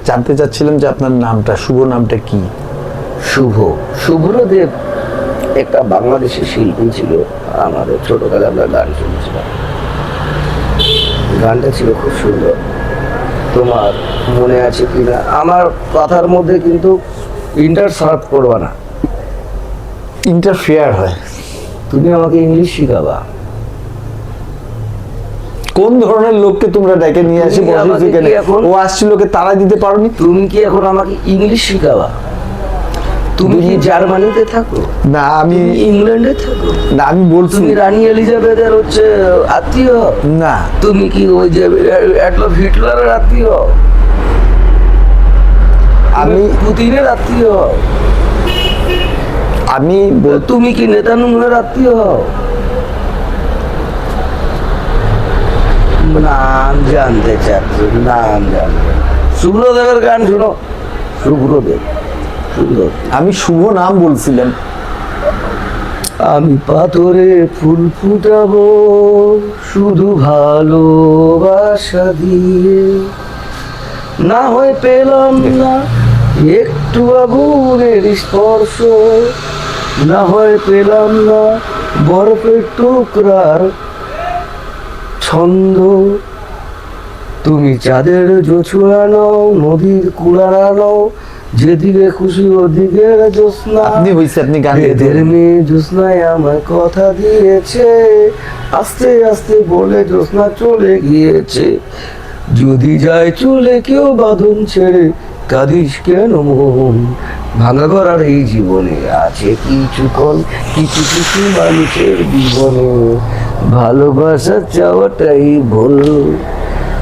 জানতে চাচ্ছিলাম যে আপনার নামটা, শুভ নামটা কি? শুভ্রদেব একটা বাংলাদেশি শিল্পী ছিল। আমাদের ছোটবেলায় আমরা গান শুনেছিলাম, গানটা ছিল খুব সুন্দর। তোমার মনে আছে কিনা, আমার কথার মধ্যে কিন্তু ইন্টারসার্ভ করবা না, ইন্টারফেয়ার হয়। তুমি আমাকে ইংলিশ শিখাবা। কোন ধরনের লোককে তোমরা ডেকে নিয়ে আসি তুমি আমাকে বসে কি এখন- ও আসছিল ওকে তারা দিতে পারোনি? তুমি কি এখন আমাকে ইংলিশ শিখাবা? তুমি কি জার্মানিতে থাকো? না আমি তুমি ইংল্যান্ডে থাকো? না আমি বলছি তুমি রানী এলিজাবেথের হচ্ছে আত্মীয়? না। তুমি কি ওই যে অ্যাডলফ হিটলারের আত্মীয়? আমি পুতিনের আত্মীয়? আমি তুমি কি নেতানুরের আত্মীয়? নাম জানতে চাচ্ছ? নাম জানতে। শুভ্রদেবের গান শোনো। শুভ্রদেব সুন্দর। আমি শুভ নাম বলছিলাম। আমি পাথরে ফুল ফুটাবো শুধু ভালোবাসা দিয়ে, না হয় পেলাম না একটু আগুনের স্পর্শ, না হয় পেলাম না বরফের টুকরার ছন্দ। তুমি চাঁদের জোছুয়া নাও, নদীর কুড়ারা নাও, যেদিকে খুশি ওদিকে জ্যোৎস্না। আপনি হইছে আপনি গান গাইতে এদের মেয়ে জ্যোৎস্নায় আমার কথা দিয়েছে, আস্তে আস্তে বলে জ্যোৎস্না চলে গিয়েছে। যদি যায় চলে কেউ বাঁধন ছেড়ে, কাঁদিস কেন মন? ভাঙা করার এই জীবনে আছে কিছুক্ষণ, কিছু কিছু মানুষের জীবনে ভালোবাসা চাওয়াটাই ভুল।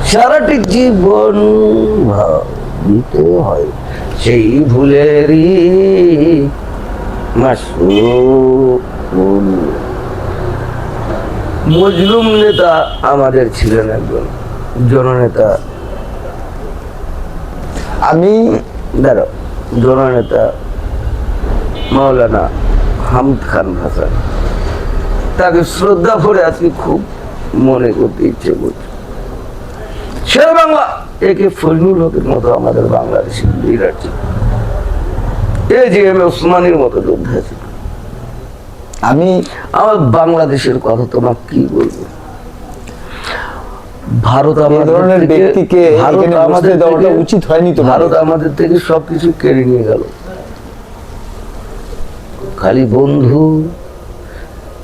সারাটি জীবন ভাবতে হয় সেই ভুলেরই মাসুল। মজলুম নেতা আমাদের ছিলেন একজন জননেতা। আমি দাঁড়াও, জননেতা মাওলানা হামিদ খান হাসান, তাকে শ্রদ্ধা করে আজকে খুব মনে করতে ইচ্ছে করছে। শের বাংলা একে ফজলুল হকের মতো আমাদের বাংলাদেশি লিডার ছিল, এ জি এম ওসমানীর মতো যোদ্ধা ছিল। আমি আমার বাংলাদেশের কথা তোমার কি বলবো? ভারত এই আমাদের ধরনের থেকে- ব্যক্তিকে ভারত এখানে আমাদের বসতে দেওয়াটা থেকে- উচিত হয়নি তো। ভারত আমাদের থেকে সবকিছু কেড়ে নিয়ে গেল। খালি বন্ধু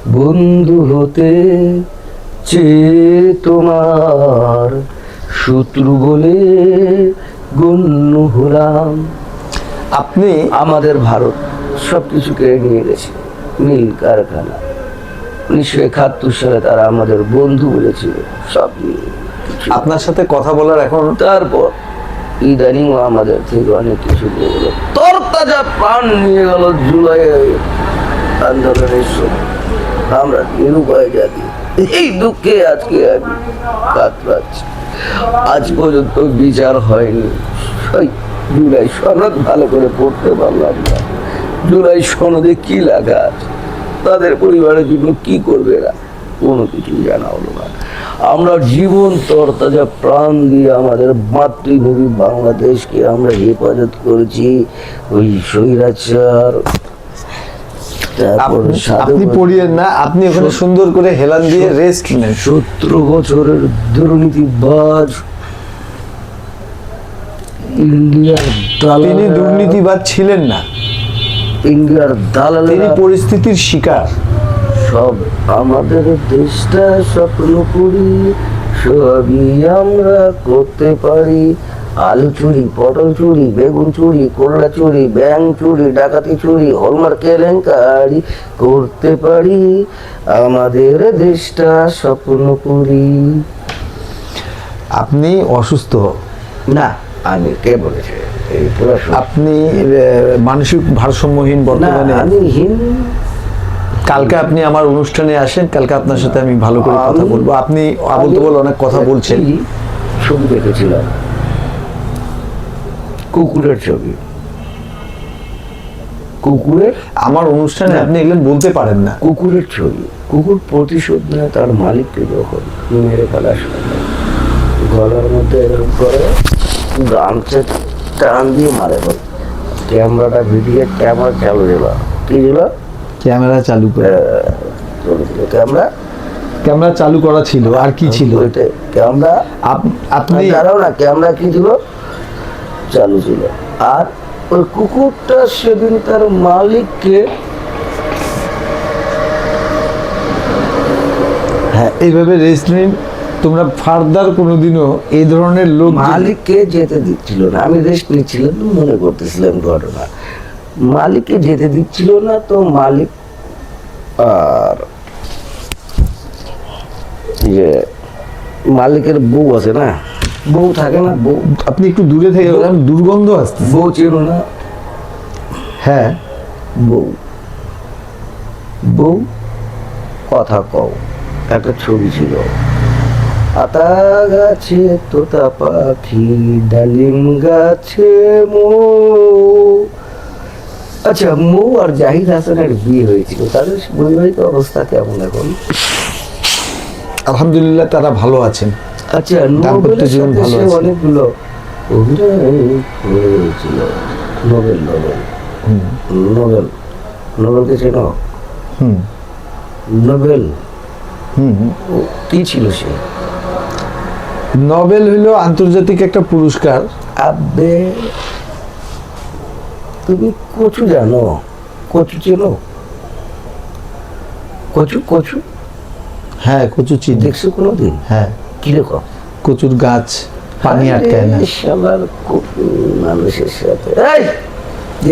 বন্ধু হতে চেয়ে তোমার শত্রু বলে গণ্য হলাম। আপনি আমাদের ভারত সবকিছু কেড়ে নিয়ে গেছে, মিল কারখানা। 1971 সালে তারা আমাদের বন্ধু বলেছিল, সব নিয়ে কিছু। আপনার সাথে কথা বলার এখন তারপর ইদানিং আমাদের থেকে অনেক কিছু নিয়ে গেল, তরতাজা প্রাণ নিয়ে গেল জুলাই আন্দোলনের সময়। আমরা নিরুপায় জাতি, এই দুঃখে আজকে আমি কাতরাচ্ছি। আজ পর্যন্ত বিচার হয়নি। সেই জুলাই সনদ ভালো করে পড়তে পারলাম না। জুলাই সনদে কি লেখা আছে, তাদের পরিবারের জন্য কি করবে এরা, কোনো কিছু জানা হলো না। আমরা জীবন তরতাজা প্রাণ দিয়ে আমাদের মাতৃভূমি বাংলাদেশকে আমরা হেফাজত করেছি ওই স্বৈরাচার। তারপর আপনি পড়িয়েন না, আপনি ওখানে সুন্দর করে হেলান দিয়ে রেস্ট নেন। 17 বছরের দুর্নীতিবাজ ইন্ডিয়ার তিনি দালাল, দুর্নীতিবাদ ছিলেন না, ইন্ডিয়ার দালাল, তিনি পরিস্থিতির শিকার। সব আমাদের দেশটা স্বপ্ন করি, সবই আমরা করতে পারি। আলু চুরি, পটল চুরি, বেগুন চুরি, করলা চুরি, ব্যাংক চুরি, ডাকাতি চুরি, হলমার্ক কেলেঙ্কারি করতে পারি। আমাদের দেশটা স্বপ্ন করি। আপনি অসুস্থ, না, আমি কে বলেছে এই পড়াশোনা? আপনি মানসিক ভারসাম্যহীন না, বর্তমানে। আমি কালকে আপনি আমার অনুষ্ঠানে আসেন, কালকে আপনার সাথে আমি ভালো করে কথা বলবো। আপনি আবল তাবল অনেক কথা বলছেন। একটি ছবি দেখেছিলাম, কুকুরের ছবি। কুকুরের আমার অনুষ্ঠানে আপনি এগুলো বলতে পারেন না। কুকুরের ছবি। কুকুর প্রতিশোধ নেয় তার মালিককে যখন মেরে ফেলার সময়, গলার মধ্যে এরকম করে গামছা টান দিয়ে মারে বল। ক্যামেরাটা ভিডিও ক্যামেরা চালু ছিল, কি ছিল? ক্যামেরা চালু করে, ক্যামেরা ক্যামেরা চালু করা ছিল, আর কি ছিল? ক্যামেরা আপনি জানাও না, ক্যামেরা কি ছিল? চালু ছিল। আর ওই কুকুরটা সেদিন তার মালিককে, হ্যাঁ, এইভাবে রেস্ট নিন। তোমরা ফার্দার কোনোদিনও এই ধরনের লোক মালিককে যেতে দিচ্ছিল না। আমি রেস্ট নিচ্ছিলাম, মনে করতেছিলাম ঘটনা। মালিককে যেতে দিচ্ছিল না, তো মালিক আর যে মালিকের বউ আছে না, বউ থাকে না, বউ, আপনি একটু দূরে থেকে গেলেন, দুর্গন্ধ আসছে। বউ চেনো না? হ্যাঁ, বউ, বউ কথা কও, একটা ছবি ছিল। আতা গাছে তোতা পাখি, ডালিম গাছে মৌ। আচ্ছা, মৌ আর জাহিদ হাসানের বিয়ে হয়েছিল, তাদের বৈবাহিক অবস্থা কেমন এখন? আলহামদুলিল্লাহ, তারা ভালো আছেন। আচ্ছা, দাম্পত্য নোবেলের জীবন সাথে ভালো সে আছে। অনেকগুলো অভিনয় করেছিল। নোবেল, নোবেল, নোবেল, নোবেলকে চেনো? হুম নোবেল হুম কি ছিল সে? নোবেল হইল আন্তর্জাতিক একটা পুরস্কার। আবে, তুমি কচু জানো? কচু চেনো? কচু, কচু হ্যাঁ, কচু চিনি। দেখছো কোনোদিন? হ্যাঁ, কিরকম? কচুর গাছ পানি আটকায় না। আরে শালার মানুষের সাথে এই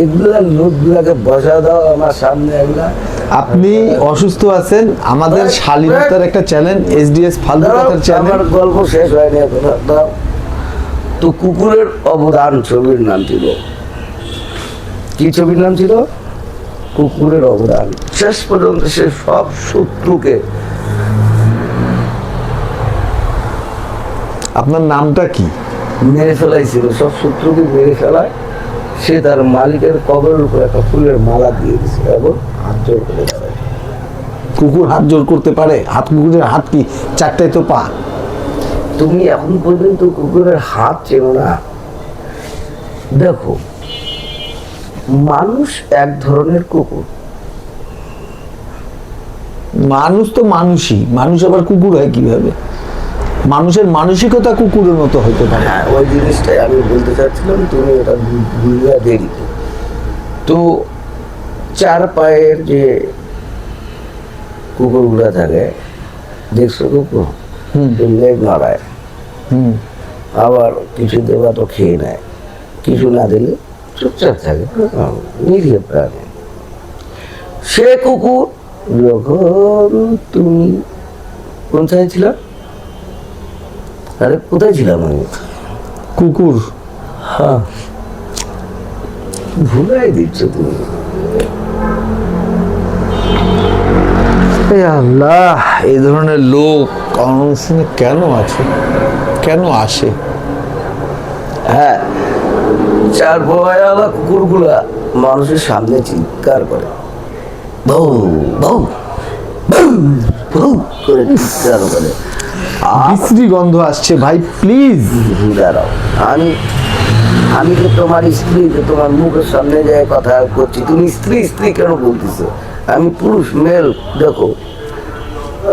এগুলা লোকগুলাকে বসা দাও আমার সামনে। এগুলা আপনি অসুস্থ আছেন, আমাদের শালীনতার একটা চ্যানেল, এসডিএস ফালতু কথার চ্যানেল। আমার গল্প শেষ হয়নি এখন। দাও। তো কুকুরের অবদান ছবির নাম ছিল কি? ছবির নাম ছিল কুকুরের অবদান। শেষ পর্যন্ত সে সব শত্রুকে, আপনার নামটা কি? মেরে ফেলাইছিল, সব শত্রুকে মেরে ফেলায়। সে তার মালিকের কবরের উপর একটা ফুলের মালা দিয়ে দিছে এবং হাত জোর করে দাঁড়ায়। কুকুর হাত জোর করতে পারে? কুকুরের হাত কি চারটায় তো পা? তুমি এখন পর্যন্ত কুকুরের হাত চেনো না? দেখো, মানুষ এক ধরনের কুকুর। মানুষ তো মানুষই, মানুষ আবার কুকুর হয় কিভাবে? মানুষের মানসিকতা কুকুরের মতো হতে পারে। হ্যাঁ, ওই জিনিসটাই আমি বলতে চাচ্ছিলাম, তুমি ওটা বুঝলা দেরি। তো চার পায়ের যে কুকুরগুলা থাকে, দেখছো কুকুর লেগ নাড়ায়, আবার কিছু দেওয়া তো খেয়ে নেয়, কিছু না দিলে চুপচাপ থাকে, নিরীহ প্রাণী। সে কুকুর যখন তুমি কোথায় ছিল? আরে কোথায় ছিলাম আমি? কুকুর, হ্যাঁ, ভুলাই দিচ্ছ তুমি। আল্লাহ, এই ধরনের লোক অনুষ্ঠানে কেন আছে, কেন আসে? হ্যাঁ, চার ভয়ালা কুকুরগুলা মানুষের সামনে চিৎকার করে, বউ বউ বউ বউ করে চিৎকার করে। বিশ্রী গন্ধ আসছে ভাই, প্লিজ দাঁড়াও, আমি তো তোমার স্ত্রী, তো তোমার মুখের সামনে যায় কথা করছি, তুমি স্ত্রী স্ত্রী কেন বলতেছো? আমি পুরুষ, মেল। দেখো,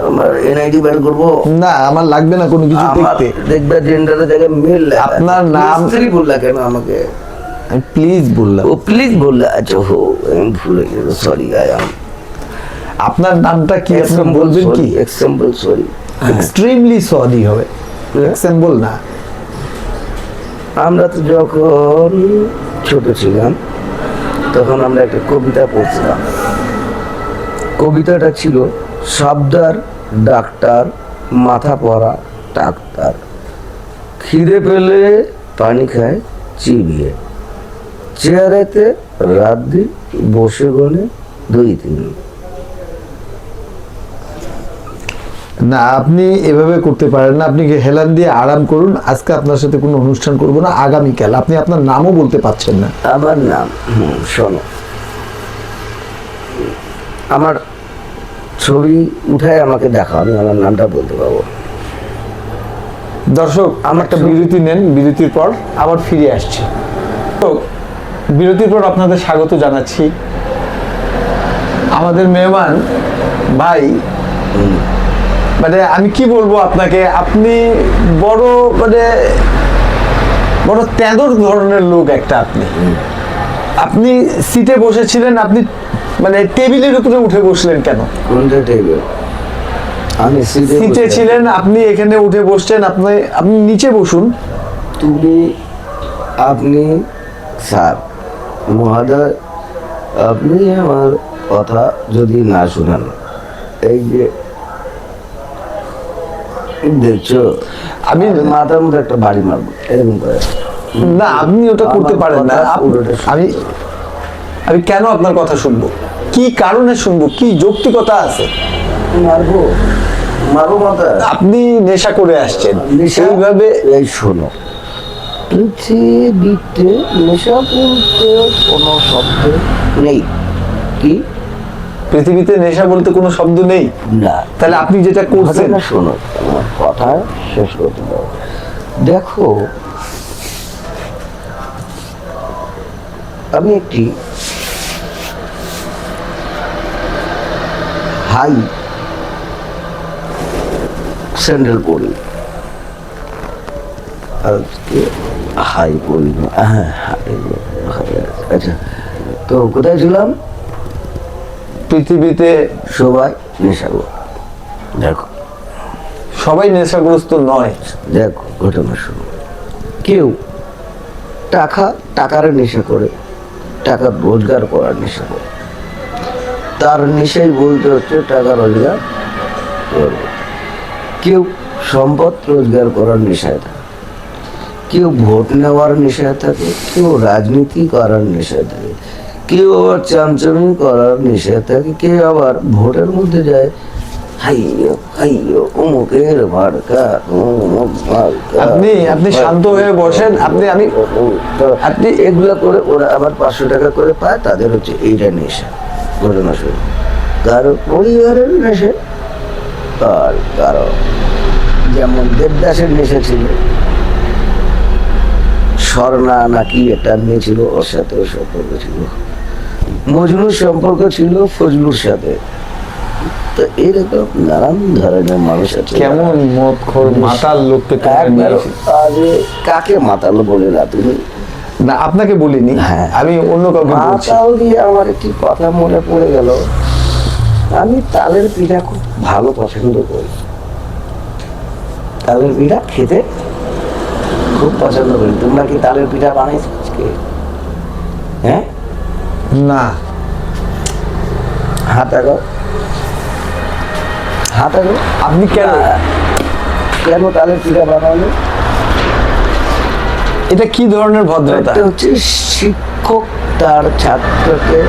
আমার এনআইডি বের করবো না, আমার লাগবে না কোনো কিছু দেখতে। দেখবে জেন্ডারের জায়গায় মেল। আপনার নাম? স্ত্রী বললা কেন আমাকে? আমি প্লিজ বললাম। ও প্লিজ বললে? আচ্ছা, হো, আমি ভুলে গেছি, সরি। আপনার নামটা কি, আপনি বলবেন কি? Example sorry. এক্সট্রিমলি সরি হবে, এক্সাম্পল না। আমরা তো যখন ছোট ছিলাম তখন আমরা একটা কবিতা পড়ছিলাম। কবিতাটা ছিল, সাবদার ডাক্তার, মাথা পড়া ডাক্তার, খিদে পেলে পানি খায় চিবিয়ে, চেয়ারেতে রাত দিন বসে গনে 2-3। না, আপনি এভাবে করতে পারেন না। আপনি হেলান দিয়ে আরাম করুন। আজকে আপনার সাথে কোনো অনুষ্ঠান করব না, আগামীকাল। আপনি আপনার নামও বলতে পারছেন না। আমার নাম, শোনো, আমার ছবি উঠায় আমাকে দেখাও, আমি আমার নামটা বলতে পারবো। দর্শক, আমার একটা বিরতি নেন, বিরতির পর আবার ফিরে আসছি। দর্শক, বিরতির পর আপনাদের স্বাগত জানাচ্ছি। আমাদের মেহমান ভাই, মানে আমি কি বলবো আপনাকে, আপনি বড় মানে বড় তেঁদর ধরনের লোক একটা। আপনি সিটে বসেছিলেন, আপনি মানে টেবিলের উপরে উঠে বসলেন কেন? কোনটা টেবিল? আমি সিটে ছিলেন, আপনি এখানে উঠে বসছেন। আপনি নিচে বসুন। আপনি স্যার মহোদয়, আপনি আমার কথা যদি না শুনেন, এই যে দেখছো, আমি মাথার মধ্যে একটা বাড়ি মারবো এরকম করে। না, আপনি ওটা করতে পারেন না। আমি আমি কেন আপনার কথা শুনবো? কি কারণে শুনবো? কি যৌক্তিকতা আছে? মারবো মারবো মাথা। আপনি নেশা করে আসছেন সেইভাবে। এই শোনো, পৃথিবীতে নেশা বলতে কোনো শব্দ নেই। কি? পৃথিবীতে নেশা বলতে কোনো শব্দ নেই? না। তাহলে আপনি যেটা করছেন, না, শোনো, আমার কথা শেষ করতে দাও। দেখো, আমি একটি হাই স্যান্ডেল পরি, আজকে হাই পরি না। হ্যাঁ, আচ্ছা, তো কোথায় ছিলাম? পৃথিবীতে সবাই নেশাগ্রস্ত। দেখো, সবাই নেশাগ্রস্ত নয়। দেখো ঘটনা শুরু। কেউ টাকার নেশা করে, টাকা রোজগার করার নেশা করে। তার নেশাই বলতে হচ্ছে টাকা রোজগার করবে। কেউ সম্পদ রোজগার করার নেশায় থাকে, কেউ ভোট নেওয়ার নেশায় থাকে, কেউ রাজনীতি করার নেশায় থাকে, কেউ আবার চামচামি করার নেশায় থাকে, কেউ আবার ভোটের মধ্যে যায় হাইয়ো হাইয়ো অমুকের মার্কা অমুক মার্কা। আপনি শান্ত হয়ে বসেন। আপনি এগুলা করে ওরা আবার 500 টাকা করে পায়, তাদের হচ্ছে এইটা নেশা। ঘটনা শুরু। কারো পরিবারের নেশা, আর কারো যেমন দেবদাসের নেশা ছিল, স্বর্ণা নাকি একটা মেয়ে ছিল, ওর সাথে ওর সম্পর্ক ছিল। মজনুর সম্পর্ক ছিল ফজলুর সাথে। তো এরকম নানান ধরনের মানুষ আছে। কেমন মদখোর মাতাল লোককে কাকে মাতাল বলে না তুমি? না, আপনাকে বলিনি, হ্যাঁ, আমি অন্য কাউকে বলছি। মাতাল দিয়ে আমার একটি কথা মনে পড়ে গেল। আমি তালের পিঠা খুব ভালো পছন্দ করি। তালের পিঠা খেতে খুব পছন্দ করি। তোমরা কি তালের পিঠা বানাইছো আজকে? হ্যাঁ, না। হাত আগো। আপনি কেন তালের পিঠা বানানো? এটা কি ধরনের ভদ্রতা? এটা হচ্ছে শিক্ষক তার ছাত্রকে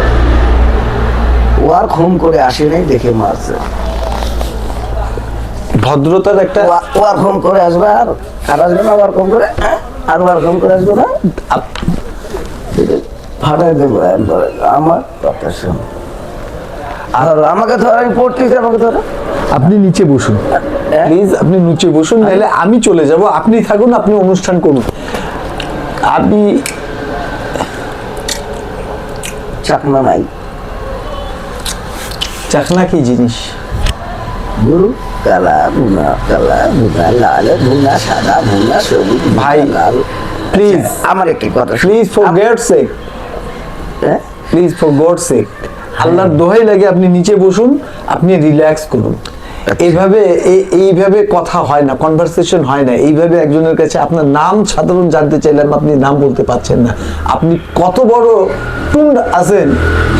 ওয়ার্ক হোম করে আসে নাই দেখে মারছে। ভদ্রতার একটা ওয়ার্ক হোম করে আসবে, আর আসবে না ওয়ার্ক হোম করে, আর ওয়ার্ক হোম করে আসবে না, ফাটাই দেবো একবারে। আমার কথা শোন, আর আমাকে ধর, আমি পড়তেছি, আমাকে ধর। আপনি নিচে বসুন প্লিজ, আপনি নিচে বসুন, নাহলে আমি চলে যাব। আপনি থাকুন, আপনি অনুষ্ঠান করুন। আপনি চাকমা নাই? চাকনা কি জিনিস? গুরু কালা ভুনা, লাল ভুনা, সাদা ভুনা, সবুজ ভাই, লাল। প্লিজ আমার একটি কথা, please for God sake, please for God sake, আল্লাহর দোহাই লাগে আপনি নিচে বসুন, আপনি রিল্যাক্স করুন। এইভাবে কথা হয় না, কনভারসেশন হয় না এইভাবে। একজনের কাছে আপনার নাম সাধারণ জানতে চাইলাম, আপনি নাম বলতে পারছেন না। আপনি কত বড় টুন্ড আছেন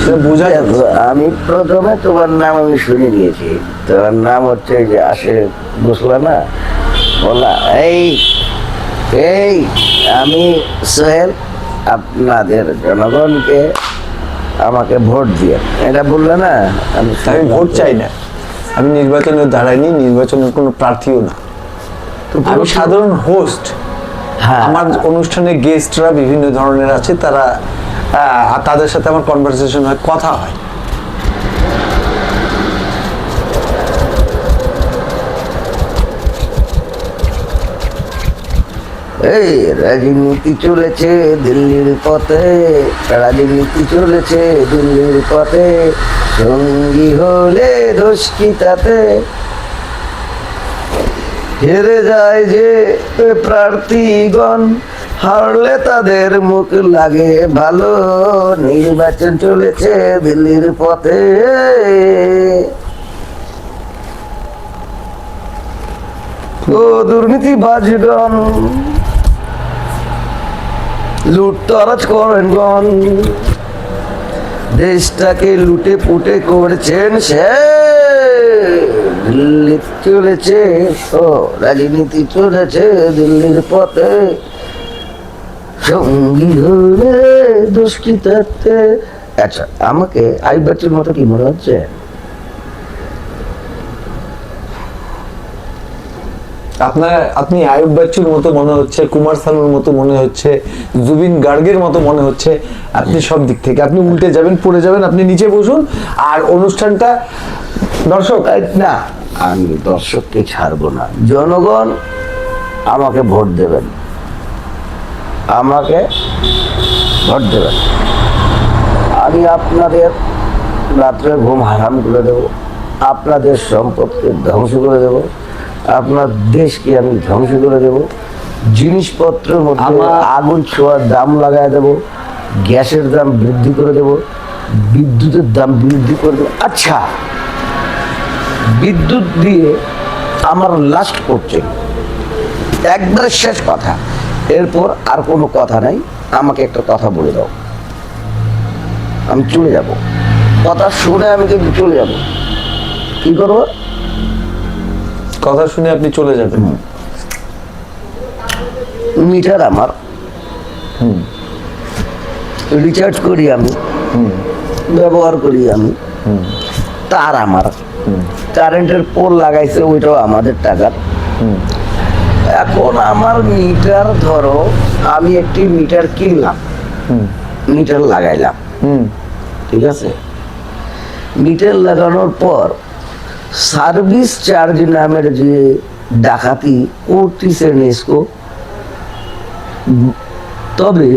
সেটা বোঝা যাচ্ছে। আমি প্রথমে তোমার নাম আমি শুনে নিয়েছি। তোমার নাম হচ্ছে যে আসে বুঝলা না, বলা এই আমি সোহেল, আপনাদের জনগণকে আমাকে ভোট দিয়ে, এটা বললে না? আমি ভোট চাই না, আমি নির্বাচনে দাঁড়াইনি, নির্বাচনের কোনো প্রার্থীও না, আমি সাধারণ হোস্ট। আমার অনুষ্ঠানে গেস্টরা বিভিন্ন ধরনের আছে, তারা তাদের সাথে আমার কনভারসেশন হয়, কথা হয়। এই রাজনীতি চলেছে দিল্লির পথে, রাজনীতি চলেছে দিল্লির পথে, সঙ্গী হলে দোষ কি তাতে? হেরে যায় যে প্রার্থীগণ, হারলে তাদের মুখ লাগে ভালো, নির্বাচন চলেছে দিল্লির পথে। ও দুর্নীতিবাজগণ, লুটতরাজ করেন গণ, দেশটাকে লুটে পুটে করছেন সে। দিল্লি চলেছে, ও রাজনীতি চলেছে দিল্লির পথে, সঙ্গী হলে দোষ কি তাতে? আচ্ছা, আমাকে আইয়ুব বাচ্চুর মতো কি মনে হচ্ছে? আপনি আইয়ুব বাচ্চুর মতো মনে হচ্ছে, কুমার শানুর মতো মনে হচ্ছে, জুবিন গার্গের মতো মনে হচ্ছে। আপনি সব দিক থেকে আপনি উল্টে যাবেন, পড়ে যাবেন। আপনি নিচে বসুন আর অনুষ্ঠানটা দর্শক না, আমি দর্শককে ছাড়বো না। জনগণ আমাকে ভোট দেবেন, আমাকে ভোট দেবেন। আমি আপনাদের রাত্রে ঘুম হারাম করে দেবো, আপনাদের সম্পদকে ধ্বংস করে দেবো, আপনার দেশকে আমি ধ্বংস করে দেবো, জিনিসপত্রের মধ্যে আগুন ছোঁয়ার দাম লাগাই দেবো, গ্যাসের দাম বৃদ্ধি করে দেবো, বিদ্যুতের দাম বৃদ্ধি করে দেবো। আচ্ছা, বিদ্যুৎ দিয়ে আমার লাস্ট করছে, একবার শেষ কথা, এরপর আর কোনো কথা নাই। আমাকে একটা কথা বলে দাও, আমি চলে যাব। কথা শুনে আমি কিন্তু চলে যাব। কি করবো? কথা শুনে আপনি চলে যাবেন। মিটার আমার, রিচার্জ করি আমি, ব্যবহার করি আমি, তার আমার, কারেন্টের পোল লাগাইছে ওইটাও আমাদের টাকার। এখন আমার মিটার, ধরো আমি একটি মিটার কিনলাম, মিটার লাগাইলাম, ঠিক আছে? মিটার লাগানোর পর সার্ভিস চার্জ নামের যে ডাকাতি করতেছে নেস্কো, তবে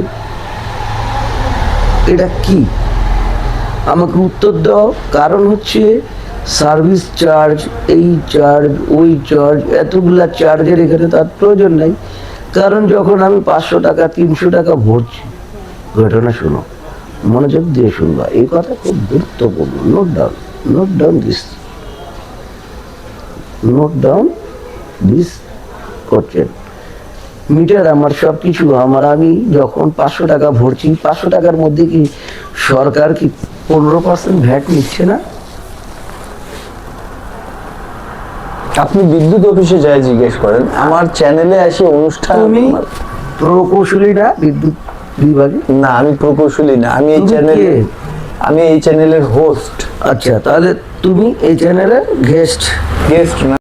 এটা কি? আমাকে উত্তর দাও। কারণ হচ্ছে সার্ভিস চার্জ, এই চার্জ, ওই চার্জ, এতগুলা চার্জের এখানে তার প্রয়োজন নাই। কারণ যখন আমি 500 টাকা 300 টাকা ভরছি, ঘটনা শোনো, মনোযোগ দিয়ে শুনবা, এই কথা খুব গুরুত্বপূর্ণ। Note down, note down this, note down this করছেন। মিটার আমার, সব কিছু আমার। আমি যখন 500 টাকা ভরছি, 500 টাকার মধ্যে কি সরকার কি 15% ভ্যাট নিচ্ছে না? আপনি বিদ্যুৎ অফিসে যাই জিজ্ঞেস করেন, আমার চ্যানেলে আসে অনুষ্ঠান। তুমি প্রকৌশলী না বিদ্যুৎ বিভাগে? না, আমি প্রকৌশলী না, আমি এই চ্যানেলে, আমি এই চ্যানেলের হোস্ট। আচ্ছা, তাহলে তুমি এই চ্যানেলের গেস্ট? গেস্ট না।